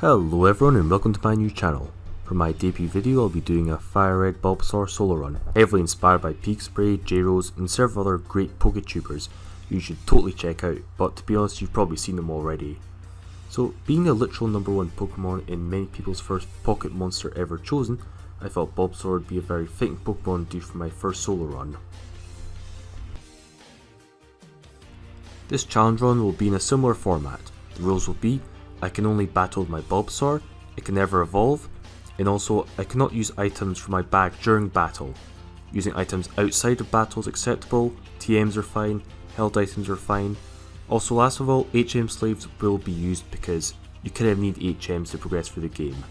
Hello everyone and welcome to my new channel. For my debut video I'll be doing a Fire Red Bulbasaur solo run, heavily inspired by Pikasprey, Jrose and several other great Poketubers you should totally check out, but to be honest you've probably seen them already. So being the literal #1 Pokemon in many people's first pocket monster ever chosen, I thought Bulbasaur would be a very fitting Pokemon to do for my first solo run. This challenge run will be in a similar format. The rules will be I can only battle my Bulbasaur, it can never evolve, and also I cannot use items from my bag during battle. Using items outside of battle is acceptable, TMs are fine, held items are fine. Also last of all, HM slaves will be used because you kind of need HMs to progress through the game.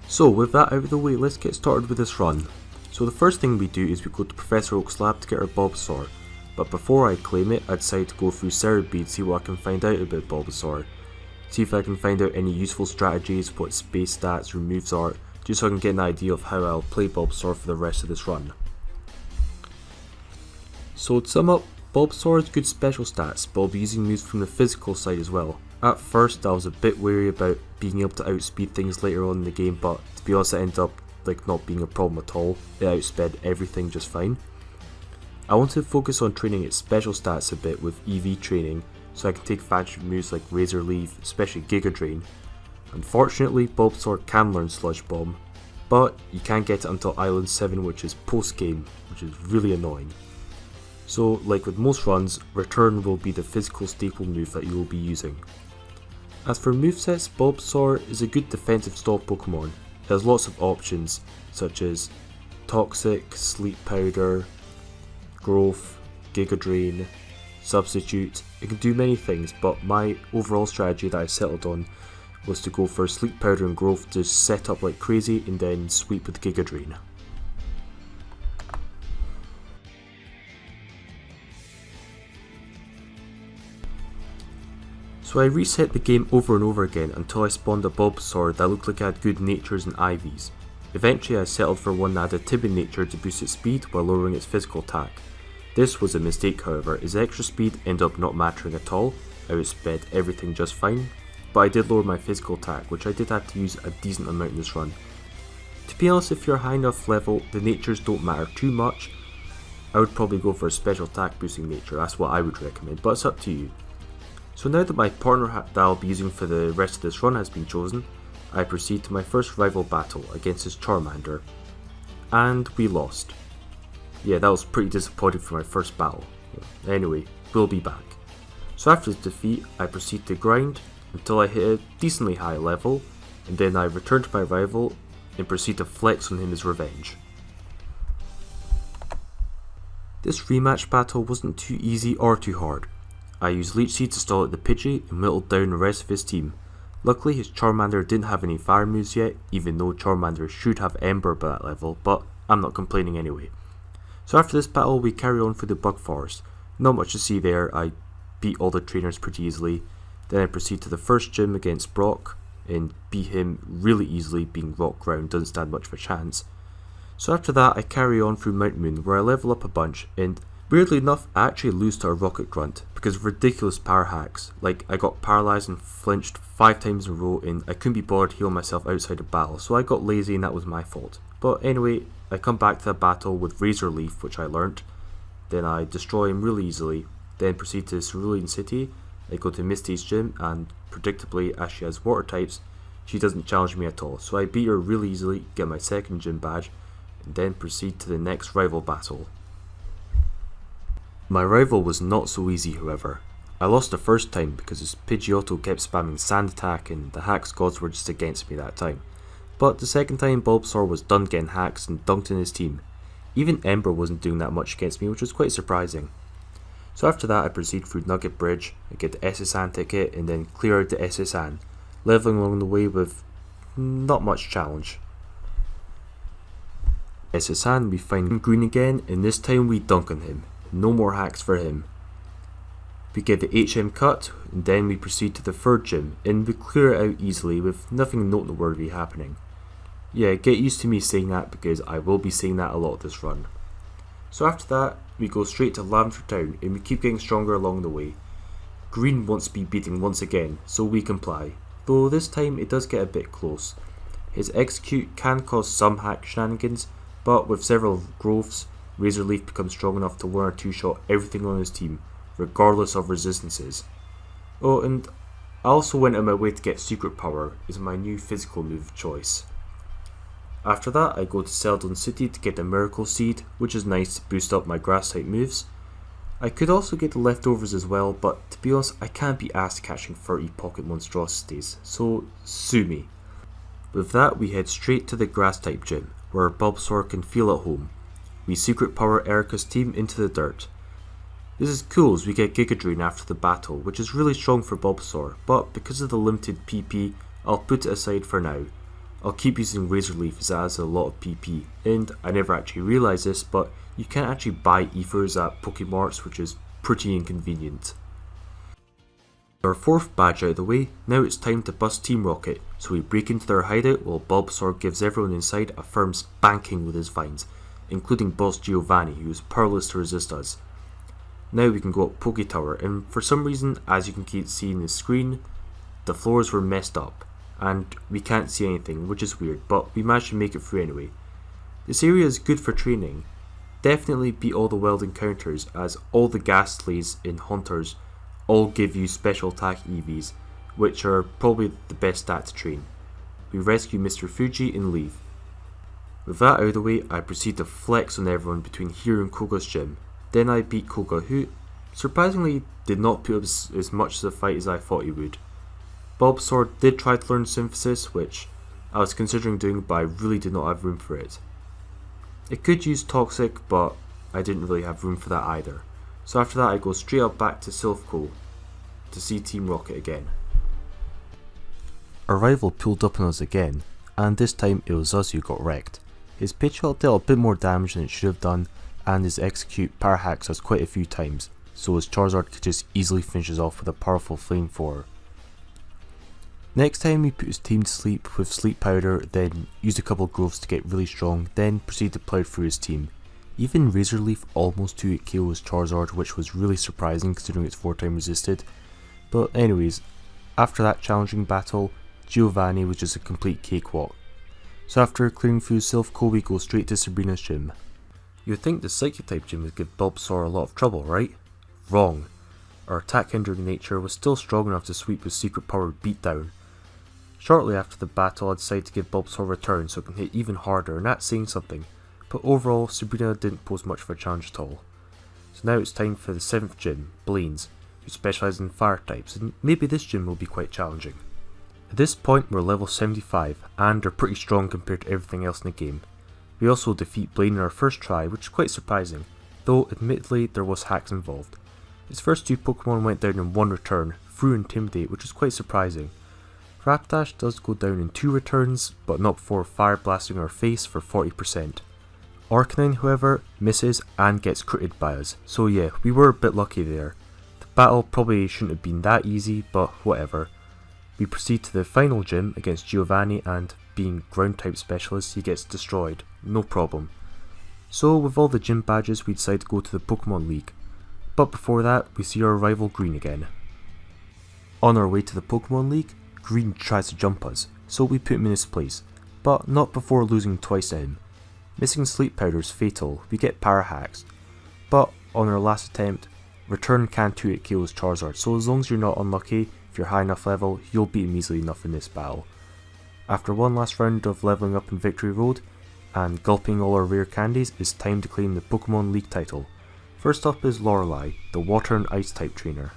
So with that out of the way, let's get started with this run. So the first thing we do is we go to Professor Oak's lab to get our Bulbasaur. But before I claim it, I decide to go through Cerebead, see what I can find out about Bulbasaur. See if I can find out any useful strategies, what space stats or moves are, just so I can get an idea of how I'll play Bulbasaur for the rest of this run. So to sum up, Bulbasaur has good special stats, but I'll be using moves from the physical side as well. At first I was a bit wary about being able to outspeed things later on in the game, but to be honest it ended up not being a problem at all. It outsped everything just fine. I want to focus on training its special stats a bit with EV training, so I can take advantage of moves like Razor Leaf, especially Giga Drain. Unfortunately, Bulbasaur can learn Sludge Bomb, but you can't get it until Island 7, which is post game, which is really annoying. So, like with most runs, Return will be the physical staple move that you will be using. As for movesets, Bulbasaur is a good defensive style Pokemon. It has lots of options, such as Toxic, Sleep Powder, Growth, Giga Drain, Substitute. It can do many things, but my overall strategy that I settled on was to go for Sleep Powder and Growth to set up like crazy and then sweep with Giga Drain. So I reset the game over and over again until I spawned a Bulbasaur that looked like it had good natures and IVs. Eventually I settled for one that had a timid nature to boost its speed while lowering its physical attack. This was a mistake however, as extra speed ended up not mattering at all. I outsped everything just fine, but I did lower my physical attack, which I did have to use a decent amount in this run. To be honest, if you're a high enough level, the natures don't matter too much. I would probably go for a special attack boosting nature, that's what I would recommend, but it's up to you. So now that my partner that I'll be using for the rest of this run has been chosen, I proceed to my first rival battle against his Charmander. And we lost. Yeah, that was pretty disappointing for my first battle. Anyway, we'll be back. So after this defeat, I proceed to grind until I hit a decently high level, and then I return to my rival and proceed to flex on him as revenge. This rematch battle wasn't too easy or too hard. I used Leech Seed to stall out the Pidgey and whittled down the rest of his team. Luckily his Charmander didn't have any fire moves yet, even though Charmander should have Ember by that level, but I'm not complaining anyway. So after this battle we carry on through the Bug Forest. Not much to see there, I beat all the trainers pretty easily. Then I proceed to the first gym against Brock and beat him really easily, being rock ground doesn't stand much of a chance. So after that I carry on through Mount Moon where I level up a bunch, and weirdly enough I actually lose to a Rocket Grunt because of ridiculous power hacks. Like I got paralysed and flinched 5 times in a row and I couldn't be bothered healing myself outside of battle, so I got lazy and that was my fault. But anyway, I come back to the battle with Razor Leaf, which I learnt. Then I destroy him really easily. Then proceed to Cerulean City. I go to Misty's gym and predictably, as she has water types, she doesn't challenge me at all. So I beat her really easily, get my second gym badge, and then proceed to the next rival battle. My rival was not so easy however. I lost the first time because his Pidgeotto kept spamming Sand Attack and the Hacks gods were just against me that time. But the second time Bulbasaur was done getting hacks and dunked in his team. Even Ember wasn't doing that much against me, which was quite surprising. So after that I proceed through Nugget Bridge, I get the SSN ticket and then clear out the SSN, leveling along the way with not much challenge. SSN we find Green again and this time we dunk on him, no more hacks for him. We get the HM cut and then we proceed to the third gym and we clear it out easily with nothing noteworthy happening. Yeah, get used to me saying that because I will be saying that a lot this run. So after that, we go straight to Lavender Town and we keep getting stronger along the way. Green wants to be beaten once again, so we comply, though this time it does get a bit close. His execute can cause some hack shenanigans, but with several growths, Razor Leaf becomes strong enough to 1 or 2 shot everything on his team, regardless of resistances. Oh, and I also went out of my way to get Secret Power as my new physical move of choice. After that, I go to Celadon City to get a Miracle Seed, which is nice to boost up my grass type moves. I could also get the leftovers as well, but to be honest, I can't be asked catching 30 pocket monstrosities, so sue me. With that, we head straight to the grass type gym, where Bulbasaur can feel at home. We Secret Power Erica's team into the dirt. This is cool as we get Giga Drain after the battle, which is really strong for Bulbasaur, but because of the limited PP, I'll put it aside for now. I'll keep using Razor Leaf as it has a lot of PP, and I never actually realised this, but you can't actually buy ethers at Pokemarts, which is pretty inconvenient. Our 4th badge out of the way, now it's time to bust Team Rocket, so we break into their hideout while Bulbasaur gives everyone inside a firm spanking with his vines, including Boss Giovanni, who is powerless to resist us. Now we can go up Poke Tower, and for some reason, as you can keep seeing the screen, the floors were messed up, and we can't see anything, which is weird, but we managed to make it through anyway. This area is good for training. Definitely beat all the wild encounters, as all the Ghastlies in Hunters all give you special attack EVs, which are probably the best stat to train. We rescue Mr. Fuji and leave. With that out of the way, I proceed to flex on everyone between here and Koga's gym. Then I beat Koga, who surprisingly did not put up as much of a fight as I thought he would. Bulbasaur did try to learn Synthesis, which I was considering doing, but I really did not have room for it. It could use Toxic, but I didn't really have room for that either. So after that I go straight up back to Silphco to see Team Rocket again. Our rival pulled up on us again, and this time it was us who got wrecked. His pitch shot dealt a bit more damage than it should have done, and his execute power hacks us quite a few times, so his Charizard could just easily finish us off with a powerful flamethrower. Next time we put his team to sleep with Sleep Powder, then used a couple growths to get really strong, then proceeded to plow through his team. Even Razor Leaf almost 2-hit KO his Charizard, which was really surprising considering it's 4-time resisted. But anyways, after that challenging battle, Giovanni was just a complete cakewalk. So after clearing through Silphco, we go straight to Sabrina's gym. You'd think the Psychic type gym would give Bulbasaur a lot of trouble, right? Wrong. Our attack hindering nature was still strong enough to sweep his Secret Power beatdown. Shortly after the battle, I decided to give Bulbasaur a return so it can hit even harder, and that's saying something, but overall Sabrina didn't pose much of a challenge at all. So now it's time for the 7th gym, Blaine's, who specialises in fire types, and maybe this gym will be quite challenging. At this point we're level 75, and are pretty strong compared to everything else in the game. We also defeat Blaine in our first try, which is quite surprising, though admittedly there was hacks involved. His first 2 Pokemon went down in 1 return, through Intimidate, which was quite surprising. Rapidash does go down in 2 returns, but not before Fire Blasting our face for 40%. Arcanine, however, misses and gets critted by us, so yeah, we were a bit lucky there. The battle probably shouldn't have been that easy, but whatever. We proceed to the final gym against Giovanni, and being ground type specialist, he gets destroyed, no problem. So with all the gym badges, we decide to go to the Pokemon League. But before that, we see our rival Green again. On our way to the Pokemon League, Green tries to jump us, so we put him in his place, but not before losing twice to him. Missing Sleep Powder is fatal, we get Power Hacks, but on our last attempt, Return can 2-hit KO his Charizard, so as long as you're not unlucky, if you're high enough level, you'll beat him easily enough in this battle. After one last round of leveling up in Victory Road, and gulping all our rare candies, it's time to claim the Pokemon League title. First up is Lorelei, the Water and Ice type trainer.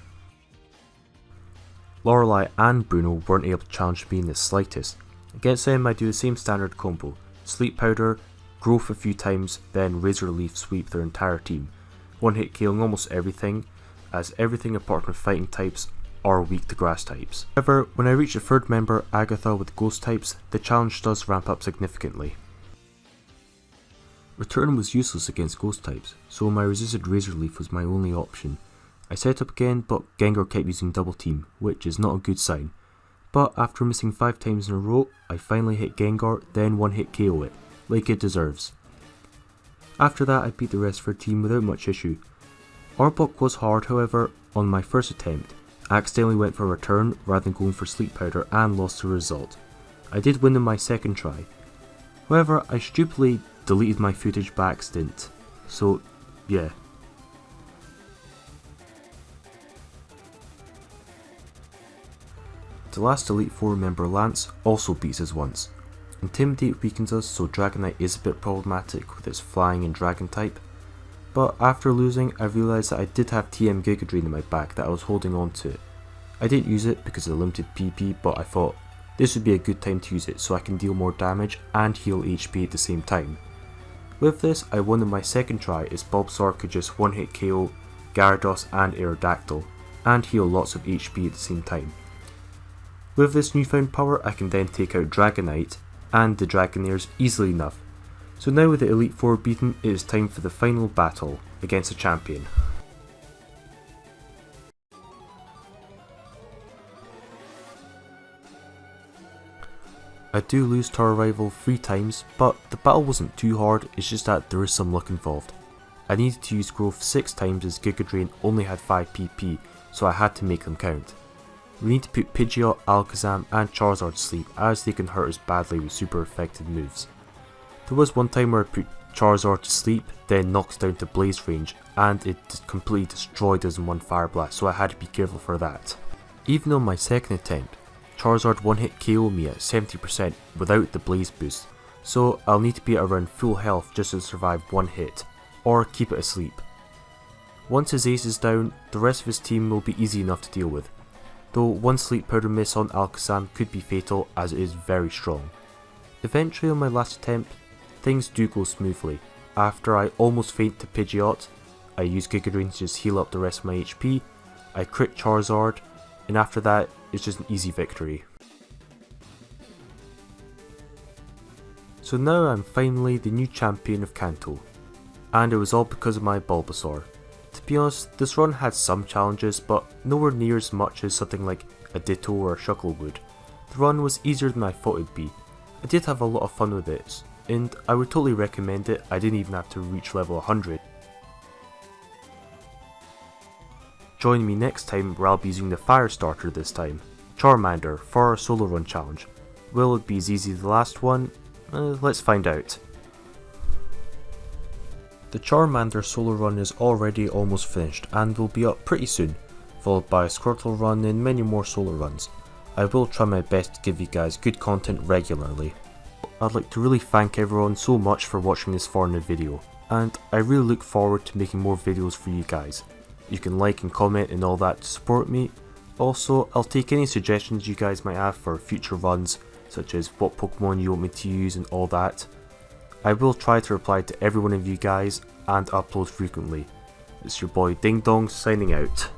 Lorelei and Bruno weren't able to challenge me in the slightest. Against them I do the same standard combo, Sleep Powder, Growth a few times, then Razor Leaf sweep their entire team, 1-hit killing almost everything, as everything apart from fighting types are weak to grass types. However, when I reach the 3rd member, Agatha with ghost types, the challenge does ramp up significantly. Return was useless against ghost types, so my resisted Razor Leaf was my only option. I set up again, but Gengar kept using double team, which is not a good sign. But after missing 5 times in a row, I finally hit Gengar, then 1-hit KO it, like it deserves. After that I beat the rest of our team without much issue. Arbok was hard, however. On my first attempt, I accidentally went for a return rather than going for sleep powder and lost the result. I did win in my second try. However, I stupidly deleted my footage by accident. So, yeah. The last Elite Four member, Lance, also beats us once. Intimidate weakens us, so Dragonite is a bit problematic with its flying and dragon type. But after losing, I realised that I did have TM Giga Drain in my back that I was holding on to. I didn't use it because of the limited PP, but I thought this would be a good time to use it so I can deal more damage and heal HP at the same time. With this, I won in my second try as Bulbasaur could just one-hit KO Gyarados and Aerodactyl, and heal lots of HP at the same time. With this newfound power, I can then take out Dragonite and the Dragonairs easily enough. So now with the Elite Four beaten, it is time for the final battle against a champion. I do lose to our rival 3 times, but the battle wasn't too hard, it's just that there is some luck involved. I needed to use growth 6 times as Giga Drain only had 5 PP, so I had to make them count. We need to put Pidgeot, Alakazam and Charizard to sleep as they can hurt us badly with super effective moves. There was one time where I put Charizard to sleep, then knocks down to Blaze range, and it completely destroyed us in one Fire Blast, so I had to be careful for that. Even on my second attempt, Charizard one-hit KO me at 70% without the Blaze boost, so I'll need to be at around full health just to survive one hit, or keep it asleep. Once his ace is down, the rest of his team will be easy enough to deal with, though one sleep powder miss on Alakazam could be fatal as it is very strong. Eventually on my last attempt, things do go smoothly. After I almost faint to Pidgeot, I use Giga Drain to just heal up the rest of my HP, I crit Charizard, and after that it's just an easy victory. So now I'm finally the new champion of Kanto, and it was all because of my Bulbasaur. To be honest, this run had some challenges, but nowhere near as much as something like a Ditto or a Shuckle would. The run was easier than I thought it'd be. I did have a lot of fun with it, and I would totally recommend it. I didn't even have to reach level 100. Join me next time where I'll be using the Fire Starter this time, Charmander, for our solo run challenge. Will it be as easy as the last one? Let's find out. The Charmander solo run is already almost finished and will be up pretty soon, followed by a Squirtle run and many more solo runs. I will try my best to give you guys good content regularly. I'd like to really thank everyone so much for watching this far in the video, and I really look forward to making more videos for you guys. You can like and comment and all that to support me. Also, I'll take any suggestions you guys might have for future runs, such as what Pokemon you want me to use and all that. I will try to reply to every one of you guys and upload frequently. It's your boy Ding Dong signing out.